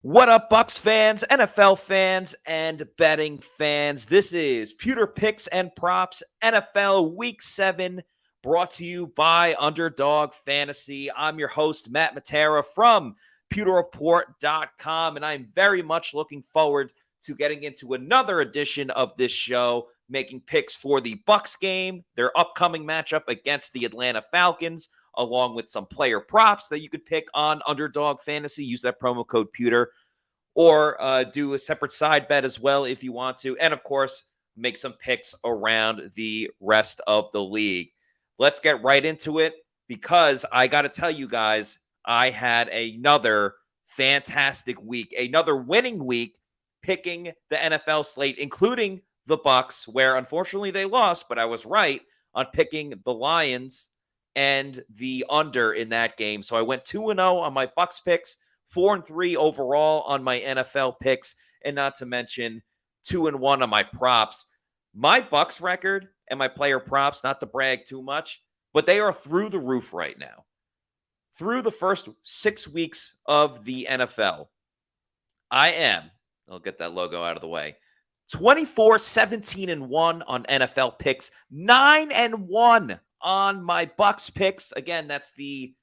What up, Bucs fans, NFL fans, and betting fans? This is Pewter Picks and Props NFL Week 7, brought to you by Underdog Fantasy. I'm your host, Matt Matera from PewterReport.com, and I'm very much looking forward to getting into another edition of this show, making picks for the Bucs game, their upcoming matchup against the Atlanta Falcons, along with some player props that you could pick on Underdog Fantasy. Use that promo code Pewter, or do a separate side bet as well if you want to. And, of course, make some picks around the rest of the league. Let's get right into it because I got to tell you guys, I had another fantastic week, another winning week picking the NFL slate, including the Bucs, where unfortunately they lost, but I was right on picking the Lions and the under in that game. So I went 2-0 on my Bucs picks, 4-3 overall on my NFL picks, and not to mention 2-1 on my props. My Bucs record and my player props, not to brag too much, but they are through the roof right now. Through the first 6 weeks of the NFL, I'll get that logo out of the way, 24-17-1 on NFL picks, 9-1 on my Bucs picks. Again, that's the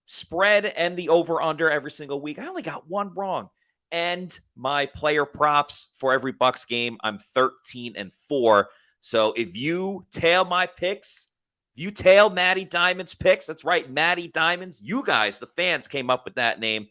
spread and the over-under every single week. I only got one wrong. And my player props for every Bucs game, I'm 13-4. So if you tail my picks, if you tail Matty Diamond's picks, that's right, Matty Diamonds, you guys, the fans, came up with that name,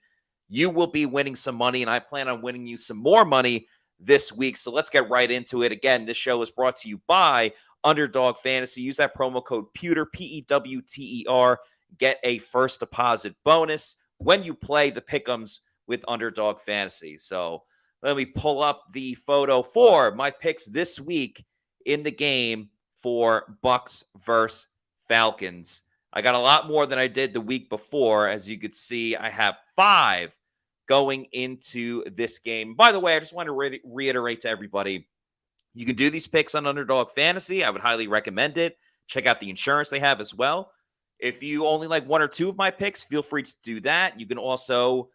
you will be winning some money, and I plan on winning you some more money this week. So let's get right into it. Again, this show is brought to you by Underdog Fantasy. Use that promo code Pewter, P-E-W-T-E-R. Get a first deposit bonus when you play the pick'ems with Underdog Fantasy. So let me pull up the photo for my picks this week in the game for Bucs versus Falcons. I got a lot more than I did the week before. As you could see, I have 5 going into this game. By the way, I just want to reiterate to everybody, you can do these picks on Underdog Fantasy. I would highly recommend it. Check out the insurance they have as well. If you only like 1 or 2 of my picks, feel free to do that. You can also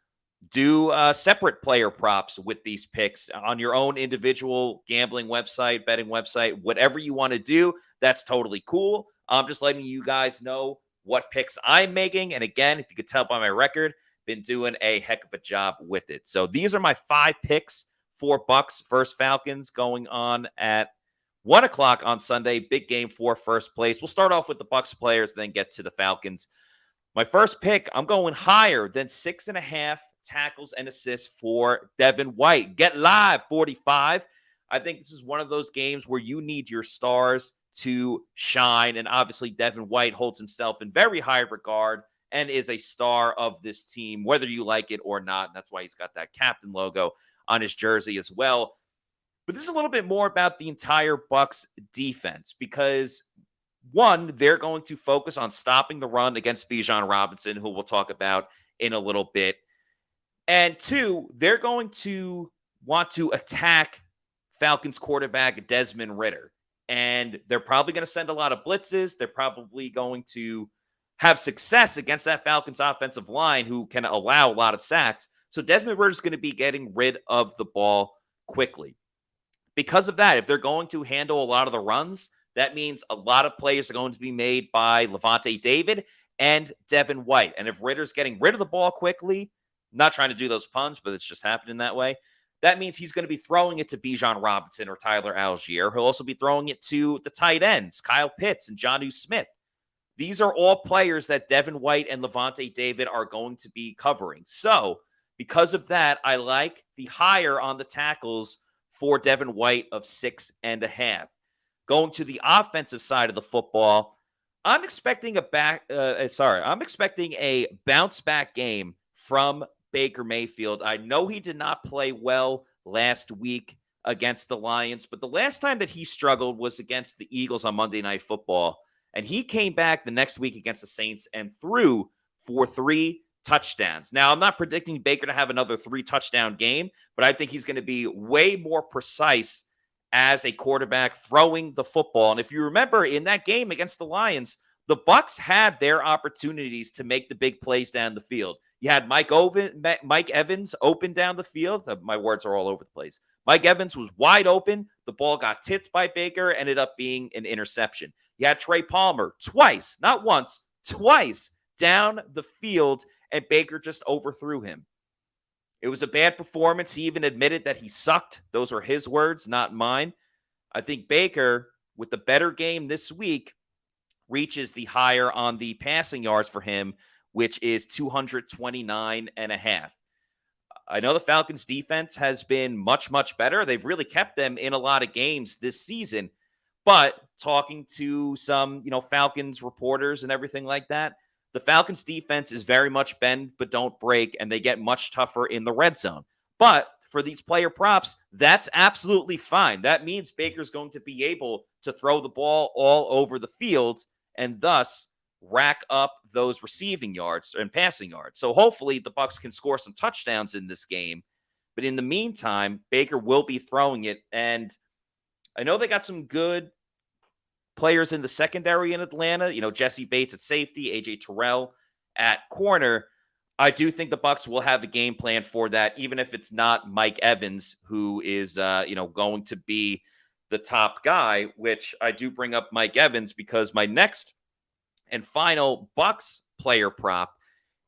do separate player props with these picks on your own individual gambling website, betting website, whatever you want to do. That's totally cool. I'm just letting you guys know what picks I'm making. And again, if you could tell by my record, been doing a heck of a job with it. So these are my 5 picks for Bucs versus Falcons going on at 1 o'clock on Sunday. Big game for first place. We'll start off with the Bucs players, then get to the Falcons. My first pick, I'm going higher than 6.5 tackles and assists for Devin White. Get live, 45. I think this is one of those games where you need your stars to shine. And obviously, Devin White holds himself in very high regard and is a star of this team, whether you like it or not. And that's why he's got that captain logo on his jersey as well. But this is a little bit more about the entire Bucs defense because, one, they're going to focus on stopping the run against Bijan Robinson, who we'll talk about in a little bit. And 2, they're going to want to attack Falcons quarterback Desmond Ridder. And they're probably going to send a lot of blitzes. They're probably going to have success against that Falcons offensive line, who can allow a lot of sacks. So Desmond Ridder is going to be getting rid of the ball quickly. Because of that, if they're going to handle a lot of the runs, that means a lot of plays are going to be made by Levante David and Devin White. And if Ritter's getting rid of the ball quickly, not trying to do those puns, but it's just happening that way, that means he's going to be throwing it to Bijan Robinson or Tyler Algier. He'll also be throwing it to the tight ends, Kyle Pitts and Jonnu Smith. These are all players that Devin White and Levante David are going to be covering. So because of that, I like the higher on the tackles for Devin White of 6.5. Going to the offensive side of the football, I'm expecting a bounce back game from Baker Mayfield. I know he did not play well last week against the Lions, but the last time that he struggled was against the Eagles on Monday Night Football. And he came back the next week against the Saints and threw for 3 touchdowns. Now, I'm not predicting Baker to have another 3-touchdown game, but I think he's going to be way more precise as a quarterback throwing the football. And if you remember in that game against the Lions, the Bucs had their opportunities to make the big plays down the field. You had Mike Evans open down the field. My words are all over the place. Mike Evans was wide open. The ball got tipped by Baker, ended up being an interception. You had Trey Palmer twice, not once, twice down the field, and Baker just overthrew him. It was a bad performance. He even admitted that he sucked. Those were his words, not mine. I think Baker, with the better game this week, reaches the higher on the passing yards for him, which is 229.5. I know the Falcons defense has been much, much better. They've really kept them in a lot of games this season. But talking to some, Falcons reporters and everything like that, the Falcons defense is very much bend but don't break, and they get much tougher in the red zone. But for these player props, that's absolutely fine. That means Baker's going to be able to throw the ball all over the field and thus rack up those receiving yards and passing yards. So hopefully the Bucs can score some touchdowns in this game. But in the meantime, Baker will be throwing it. And I know they got some good players in the secondary in Atlanta. Jesse Bates at safety, AJ Terrell at corner. I do think the Bucs will have a game plan for that, even if it's not Mike Evans, who is, going to be the top guy, which I do bring up Mike Evans because my next and final Bucs player prop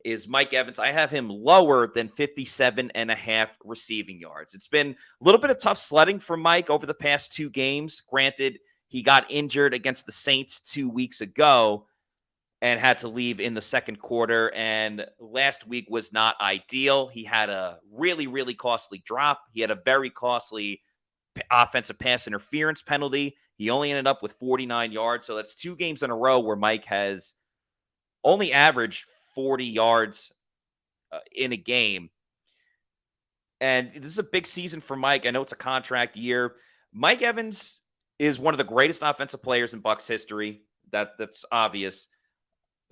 is Mike Evans. I have him lower than 57.5 receiving yards. It's been a little bit of tough sledding for Mike over the past 2 games. Granted, he got injured against the Saints 2 weeks ago and had to leave in the second quarter. And last week was not ideal. He had a really, really costly drop. He had a very costly offensive pass interference penalty. He only ended up with 49 yards. So that's 2 games in a row where Mike has only averaged 40 yards in a game. And this is a big season for Mike. I know it's a contract year. Mike Evans is one of the greatest offensive players in Bucs history. That's obvious.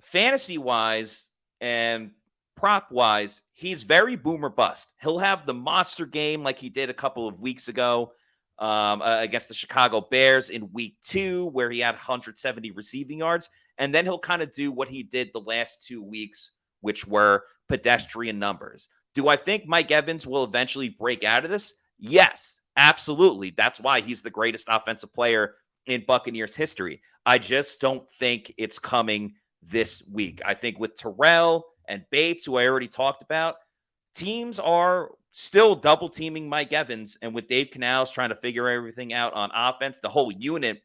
Fantasy-wise and prop-wise, he's very boomer bust. He'll have the monster game like he did a couple of weeks ago against the Chicago Bears in week 2, where he had 170 receiving yards. And then he'll kind of do what he did the last 2 weeks, which were pedestrian numbers. Do I think Mike Evans will eventually break out of this? Yes, absolutely. That's why he's the greatest offensive player in Buccaneers history. I just don't think it's coming this week. I think with Terrell and Bates, who I already talked about, teams are still double teaming Mike Evans. And with Dave Canales trying to figure everything out on offense, the whole unit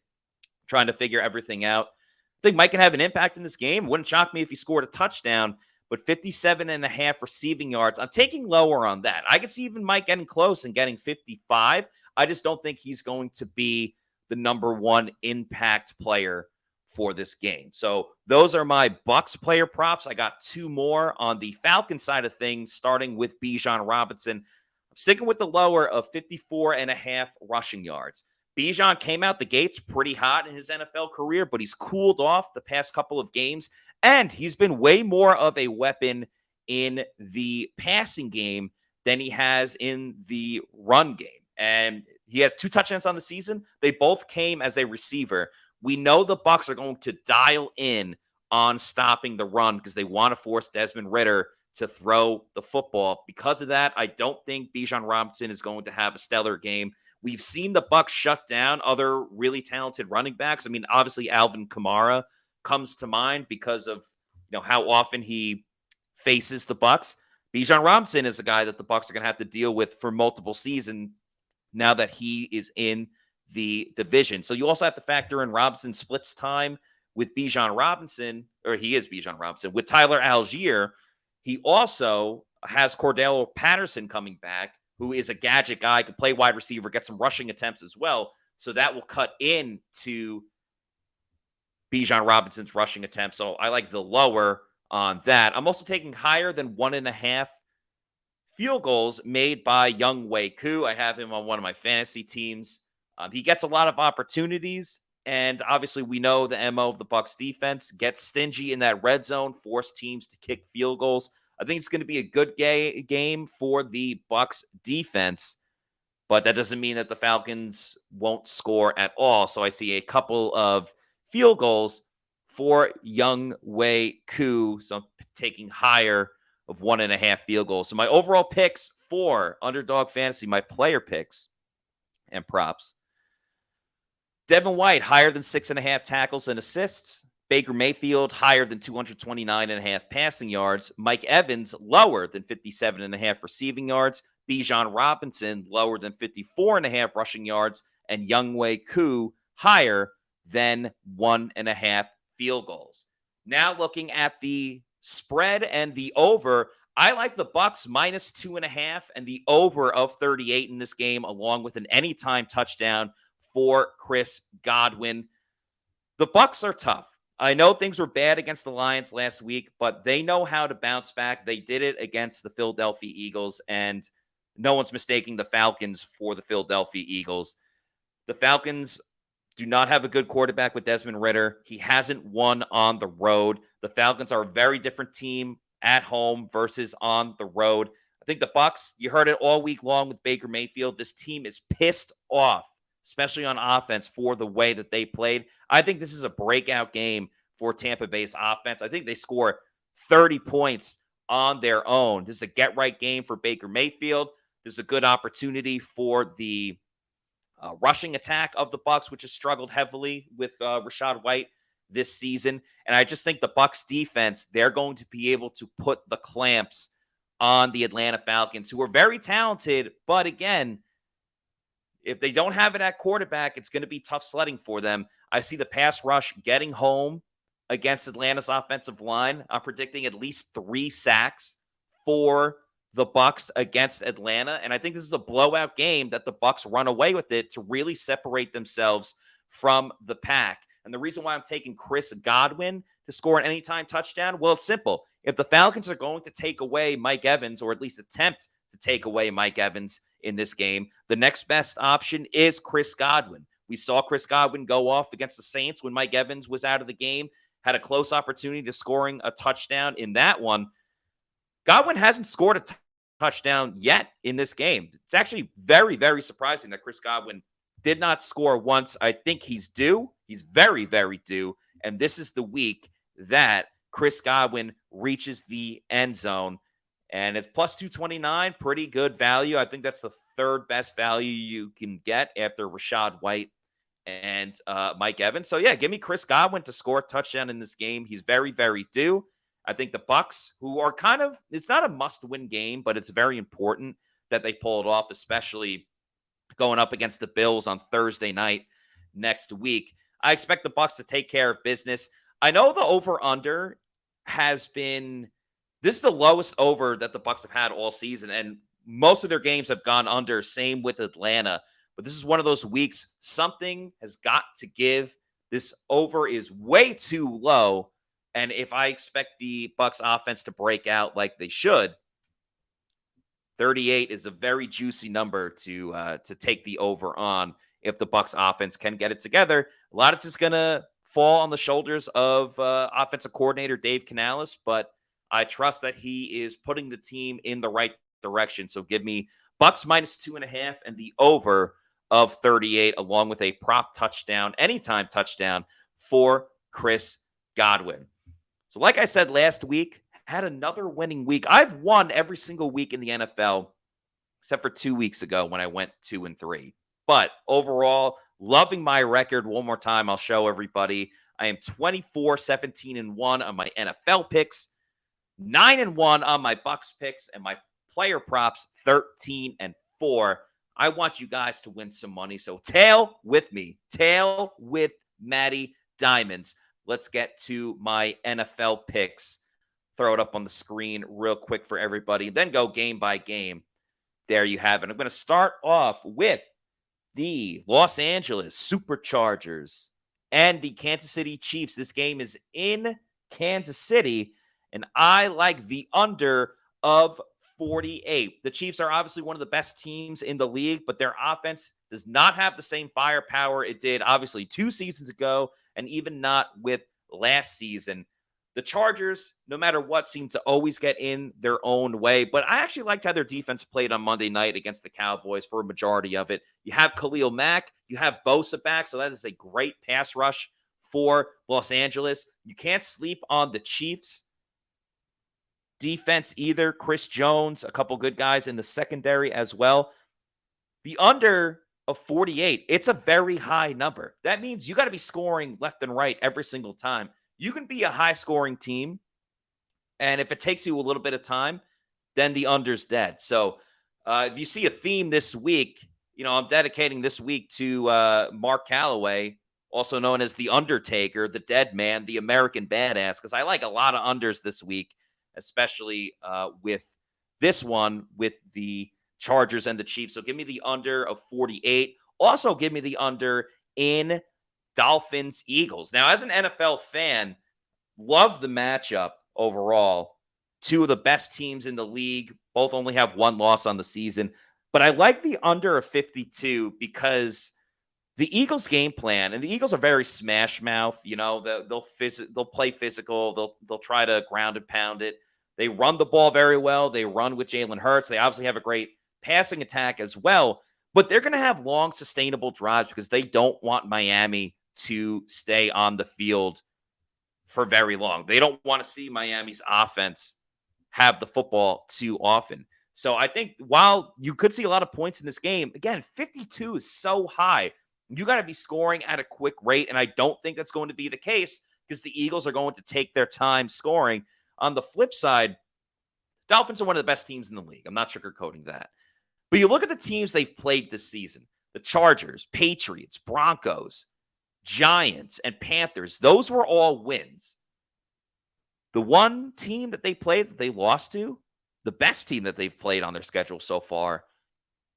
trying to figure everything out, I think Mike can have an impact in this game. Wouldn't shock me if he scored a touchdown, but 57.5 receiving yards. I'm taking lower on that. I could see even Mike getting close and getting 55. I just don't think he's going to be the number 1 impact player for this game. So those are my Bucs player props. I got 2 more on the Falcons side of things, starting with Bijan Robinson. I'm sticking with the lower of 54.5 rushing yards. Bijan came out the gates pretty hot in his NFL career, but he's cooled off the past couple of games, and he's been way more of a weapon in the passing game than he has in the run game. And he has 2 touchdowns on the season. They both came as a receiver. We know the Bucs are going to dial in on stopping the run because they want to force Desmond Ridder to throw the football. Because of that, I don't think Bijan Robinson is going to have a stellar game. We've seen the Bucs shut down other really talented running backs. I mean, obviously Alvin Kamara comes to mind because of how often he faces the Bucs. Bijan Robinson is a guy that the Bucs are going to have to deal with for multiple seasons now that he is in the division. So you also have to factor in Robinson splits time with Bijan Robinson, or he is Bijan Robinson, with Tyler Algier. He also has Cordell Patterson coming back, who is a gadget guy, can play wide receiver, get some rushing attempts as well. So that will cut into Bijan Robinson's rushing attempts. So I like the lower on that. I'm also taking higher than 1.5 field goals made by Younghoe Koo. I have him on one of my fantasy teams. He gets a lot of opportunities, and obviously we know the MO of the Bucs defense, gets stingy in that red zone, force teams to kick field goals. I think it's going to be a good game for the Bucs defense, but that doesn't mean that the Falcons won't score at all. So I see a couple of field goals for Younghoe Koo. So I'm taking higher of 1.5 field goals. So my overall picks for Underdog Fantasy, my player picks and props. Devin White, higher than 6.5 tackles and assists. Baker Mayfield, higher than 229.5 passing yards. Mike Evans, lower than 57.5 receiving yards. Bijan Robinson, lower than 54.5 rushing yards. And Younghoe Koo, higher than 1.5 field goals. Now looking at the spread and the over, I like the Bucs minus 2.5 and the over of 38 in this game, along with an anytime touchdown for Chris Godwin. The Bucs are tough. I know things were bad against the Lions last week, but they know how to bounce back. They did it against the Philadelphia Eagles, and no one's mistaking the Falcons for the Philadelphia Eagles. The Falcons do not have a good quarterback with Desmond Ridder. He hasn't won on the road. The Falcons are a very different team at home versus on the road. I think the Bucs, you heard it all week long with Baker Mayfield. This team is pissed off, especially on offense, for the way that they played. I think this is a breakout game for Tampa Bay's offense. I think they score 30 points on their own. This is a get-right game for Baker Mayfield. This is a good opportunity for the rushing attack of the Bucs, which has struggled heavily with Rachaad White this season. And I just think the Bucs defense, they're going to be able to put the clamps on the Atlanta Falcons, who are very talented. But again, if they don't have it at quarterback, it's going to be tough sledding for them. I see the pass rush getting home against Atlanta's offensive line. I'm predicting at least 3 sacks for the Bucs against Atlanta. And I think this is a blowout game that the Bucs run away with it to really separate themselves from the pack. And the reason why I'm taking Chris Godwin to score an anytime touchdown, well, it's simple. If the Falcons are going to take away Mike Evans, or at least attempt to take away Mike Evans in this game, the next best option is Chris Godwin. We saw Chris Godwin go off against the Saints when Mike Evans was out of the game, had a close opportunity to scoring a touchdown in that one. Godwin hasn't scored a touchdown yet in this game. It's actually very, very surprising that Chris Godwin did not score once. I think he's due. He's very, very due. And this is the week that Chris Godwin reaches the end zone. And it's plus 229, pretty good value. I think that's the third best value you can get after Rachaad White and Mike Evans. So, yeah, give me Chris Godwin to score a touchdown in this game. He's very, very due. I think the Bucs, who are kind of, it's not a must-win game, but it's very important that they pull it off, especially going up against the Bills on Thursday night next week. I expect the Bucs to take care of business. I know the over-under has been, this is the lowest over that the Bucs have had all season, and most of their games have gone under. Same with Atlanta. But this is one of those weeks, something has got to give. This over is way too low. And if I expect the Bucs offense to break out like they should, 38 is a very juicy number to take the over on if the Bucs offense can get it together. A lot of this is going to fall on the shoulders of offensive coordinator Dave Canales, but I trust that he is putting the team in the right direction. So give me Bucs minus 2.5 and the over of 38, along with a prop touchdown, anytime touchdown for Chris Godwin. So like I said last week, had another winning week. I've won every single week in the NFL, except for 2 weeks ago when I went 2-3. But overall, loving my record. One more time, I'll show everybody. I am 24-17-1 on my NFL picks, 9-1 on my Bucs picks, and my player props 13-4. I want you guys to win some money, so tail with me. Tail with Matty Diamonds. Let's get to my NFL picks. Throw it up on the screen real quick for everybody, then go game by game. There you have it. I'm going to start off with the Los Angeles Superchargers and the Kansas City Chiefs. This game is in Kansas City, and I like the under of 48. The Chiefs are obviously one of the best teams in the league, but their offense does not have the same firepower it did, obviously, 2 seasons ago, and even not with last season. The Chargers, no matter what, seem to always get in their own way. But I actually liked how their defense played on Monday night against the Cowboys for a majority of it. You have Khalil Mack. You have Bosa back. So that is a great pass rush for Los Angeles. You can't sleep on the Chiefs. defense either. Chris Jones, a couple good guys in the secondary as well. The under of 48, it's a very high number. That means you got to be scoring left and right every single time. You can be a high-scoring team, and if it takes you a little bit of time, then the under's dead. So if you see a theme this week, I'm dedicating this week to Mark Calloway, also known as the Undertaker, the Dead Man, the American Badass, because I like a lot of unders this week, especially with this one with the Chargers and the Chiefs. So give me the under of 48. Also give me the under in Dolphins Eagles. Now, as an NFL fan, love the matchup overall. Two of the best teams in the league. Both only have one loss on the season. But I like the under of 52 because the Eagles' game plan, and the Eagles are very smash mouth. They'll play physical. They'll try to ground and pound it. They run the ball very well. They run with Jalen Hurts. They obviously have a great passing attack as well. But they're going to have long, sustainable drives because they don't want Miami to stay on the field for very long. They don't want to see Miami's offense have the football too often. So I think while you could see a lot of points in this game, again, 52 is so high. You got to be scoring at a quick rate, and I don't think that's going to be the case because the Eagles are going to take their time scoring. On the flip side, Dolphins are one of the best teams in the league. I'm not sugarcoating that. But you look at the teams they've played this season, the Chargers, Patriots, Broncos, Giants, and Panthers. Those were all wins. The one team that they played that they lost to, the best team that they've played on their schedule so far,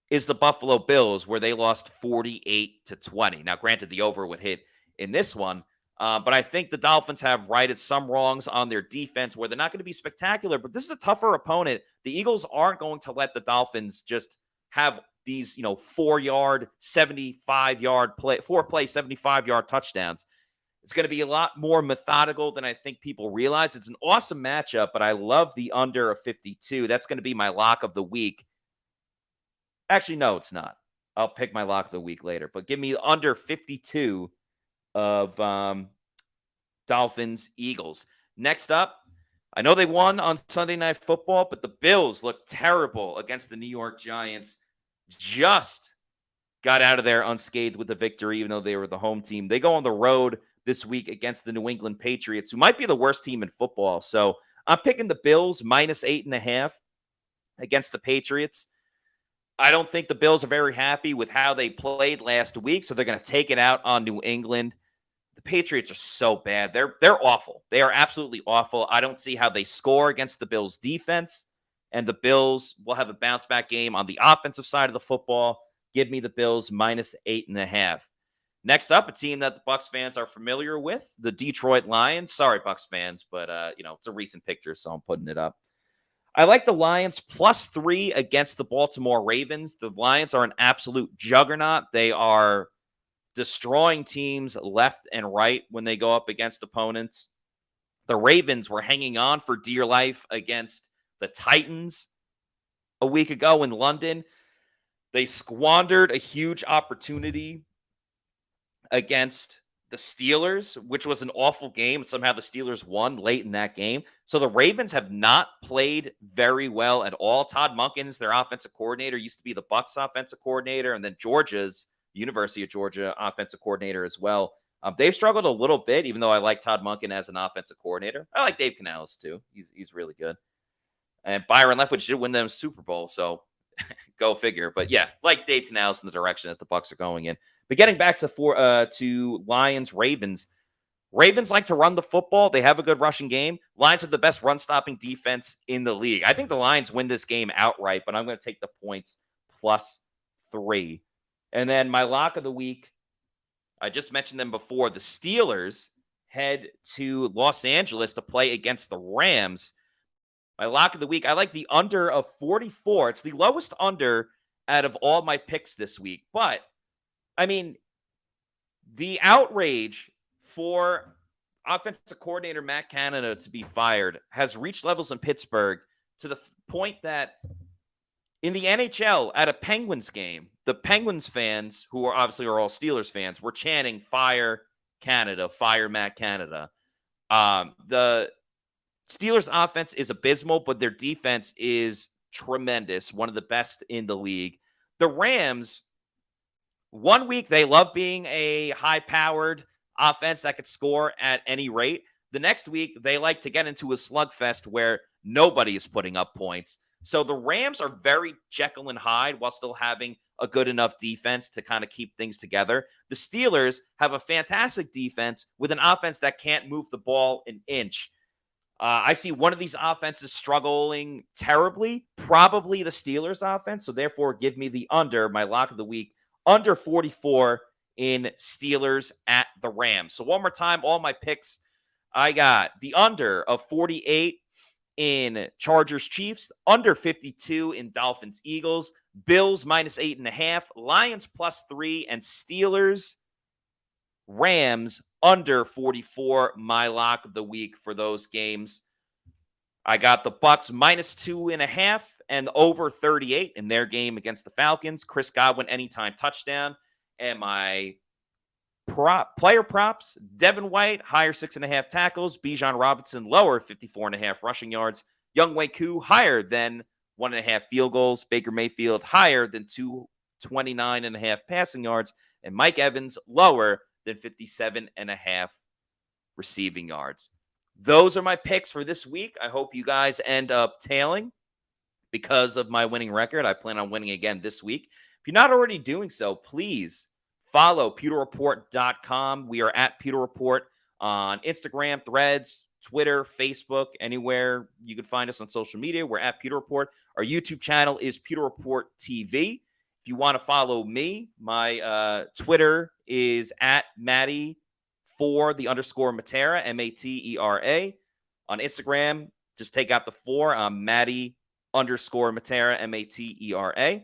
is the Buffalo Bills, where they lost 48-20. Now, granted, the over would hit in this one, but I think the Dolphins have righted some wrongs on their defense where they're not going to be spectacular, but this is a tougher opponent. The Eagles aren't going to let the Dolphins just have these, 4-yard, 75-yard play, 4-play, 75-yard touchdowns. It's going to be a lot more methodical than I think people realize. It's an awesome matchup, but I love the under of 52. That's going to be my lock of the week. Actually, no, it's not. I'll pick my lock of the week later, but give me under 52 of Dolphins Eagles. Next up, I know they won on Sunday Night Football, but the Bills looked terrible against the New York Giants. Just got out of there unscathed with the victory, even though they were the home team. They go on the road this week against the New England Patriots, who might be the worst team in football. So I'm picking the Bills minus 8.5 against the Patriots. I don't think the Bills are very happy with how they played last week, so they're going to take it out on New England. The Patriots are so bad. They're awful. They are absolutely awful. I don't see how they score against the Bills' defense, and the Bills will have a bounce-back game on the offensive side of the football. Give me the Bills minus 8.5. Next up, a team that the Bucs fans are familiar with, the Detroit Lions. Sorry, Bucs fans, but it's a recent picture, so I'm putting it up. I like the Lions +3 against the Baltimore Ravens. The Lions are an absolute juggernaut. They are destroying teams left and right when they go up against opponents. The Ravens were hanging on for dear life against the Titans a week ago in London. They squandered a huge opportunity against the Steelers, which was an awful game. Somehow the Steelers won late in that game. So the Ravens have not played very well at all. Todd Monken's their offensive coordinator, used to be the Bucs offensive coordinator, and then University of Georgia offensive coordinator as well. They've struggled a little bit, even though I like Todd Monken as an offensive coordinator. I like Dave Canales too. He's really good. And Byron Leftwich did win them Super Bowl, so go figure. But yeah, like Dave Canales in the direction that the Bucs are going in. But getting back to Lions, Ravens. Ravens like to run the football. They have a good rushing game. Lions have the best run-stopping defense in the league. I think the Lions win this game outright, but I'm going to take the points +3. And then my lock of the week, I just mentioned them before. The Steelers head to Los Angeles to play against the Rams. My lock of the week, I like the under of 44. It's the lowest under out of all my picks this week. But, I mean, the outrage for offensive coordinator Matt Canada to be fired has reached levels in Pittsburgh to the point that in the NHL at a Penguins game, the Penguins fans, who are obviously all Steelers fans, were chanting, "Fire Canada, fire Matt Canada." The Steelers offense is abysmal, but their defense is tremendous, one of the best in the league. The Rams, one week they love being a high-powered offense that could score at any rate. The next week they like to get into a slugfest where nobody is putting up points. So the Rams are very Jekyll and Hyde while still having a good enough defense to kind of keep things together. The Steelers have a fantastic defense with an offense that can't move the ball an inch. I see one of these offenses struggling terribly, probably the Steelers offense. So therefore, give me the under, my lock of the week, under 44 in Steelers at the Rams. So one more time, all my picks, I got the under of 48 in Chargers Chiefs, under 52 in Dolphins Eagles, Bills minus 8.5, Lions +3, and Steelers Rams under 44, my lock of the week for those games. I got the Bucs minus 2.5 and over 38 in their game against the Falcons. Chris Godwin anytime touchdown. And my player props, Devin White, higher 6.5 tackles. Bijan Robinson, lower 54.5 rushing yards. Younghoe Koo, higher than 1.5 field goals. Baker Mayfield, higher than 229.5 passing yards. And Mike Evans, lower than 57.5 receiving yards. Those are my picks for this week. I hope you guys end up tailing because of my winning record. I plan on winning again this week. If you're not already doing so, please follow pewterreport.com. We are at Pewter Report on Instagram, Threads, Twitter, Facebook, anywhere you can find us on social media. We're at Pewter Report. Our YouTube channel is Pewter Report TV. If you want to follow me, my Twitter is at Matty for the _ Matera, Matera. On Instagram, just take out the 4. I'm Matty _ Matera, Matera.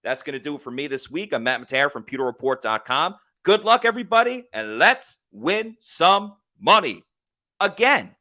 That's going to do it for me this week. I'm Matt Matera from pewterreport.com. Good luck, everybody, and let's win some money again.